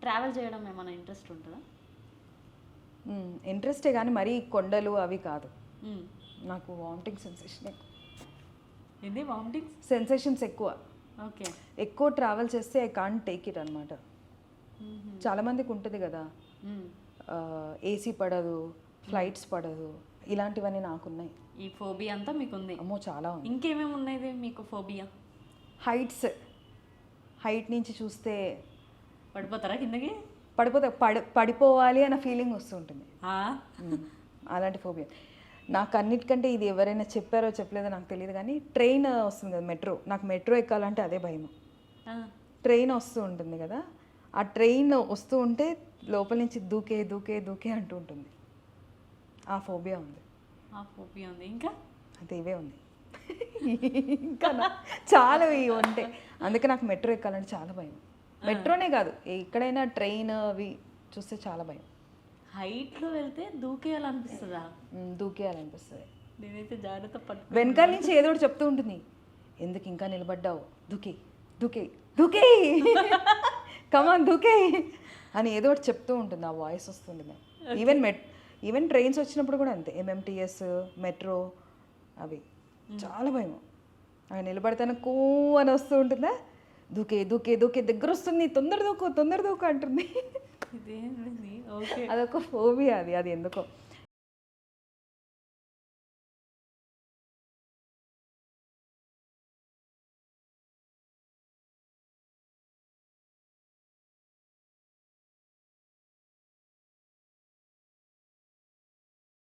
Travel చేయడం ఏమైనా interest ఉంటుందా? ఇంట్రెస్టే కానీ మరీ కొండలు అవి కాదు. నాకు వామిటింగ్ సెన్సేషన్ ఎక్కువ. ఇది వామిటింగ్ సెన్సేషన్స్ ఎక్కువ. ఓకే. ఎక్కువ ట్రావెల్ చేస్తే ఐ కాంట్ టేక్ ఇట్ అనమాట. చాలామందికి ఉంటుంది కదా, ఏసీ పడదు, ఫ్లైట్స్ పడదు, ఇలాంటివన్నీ నాకున్నాయి. ఈ ఫోబియా అంతా మీకు ఉంది? అమ్మో చాలా ఉంది. ఇంకేమేమి ఉన్నాయి మీకు ఫోబియా? హైట్స్, హైట్ నుంచి చూస్తే పడిపోతారా కిందకి? పడిపోవాలి అన్న ఫీలింగ్ వస్తుంటుంది. అలాంటి ఫోబియా నాకు. అన్నిటికంటే ఇది ఎవరైనా చెప్పారో చెప్పలేదో నాకు తెలియదు కానీ ట్రైన్ వస్తుంది కదా, మెట్రో. నాకు మెట్రో ఎక్కాలంటే అదే భయం. ట్రైన్ వస్తూ ఉంటుంది కదా, ఆ ట్రైన్ వస్తూ ఉంటే లోపల నుంచి దూకే దూకే దూకే అంటూ ఉంటుంది. ఆ ఫోబియా ఉంది. ఆ ఫోబియా ఉంది. ఇంకా అదే ఇవే ఉంది. ఇంకా చాలా ఇవి ఉంటాయి. అందుకే నాకు మెట్రో ఎక్కాలంటే చాలా భయం. మెట్రోనే కాదు, ఎక్కడైనా ట్రైన్ అవి చూస్తే చాలా భయం. హైట్లో వెళ్తే దూకేయాలనిపిస్తుందా? దూకేయాలనిపిస్తుంది. నేనైతే జాగ్రత్త వెనకాల నుంచి ఏదో ఒకటి చెప్తూ ఉంటుంది, ఎందుకు ఇంకా నిలబడ్డావు, దూకే దూకే దూకే, కమాన్ దూకే అని ఏదో ఒకటి చెప్తూ ఉంటుంది. ఆ వాయిస్ వస్తుంది. ఈవెన్ ట్రైన్స్ వచ్చినప్పుడు కూడా అంతే, ఎంఎంటీఎస్, మెట్రో, అవి చాలా భయం. అవి నిలబడితేనే కూ అని వస్తూ ఉంటుందా, దూకే దూకే దూకే, దగ్గర వస్తుంది, తొందర దూకు అంటుంది. ఓకే. అదొక ఫోబియా. అది ఎందుకో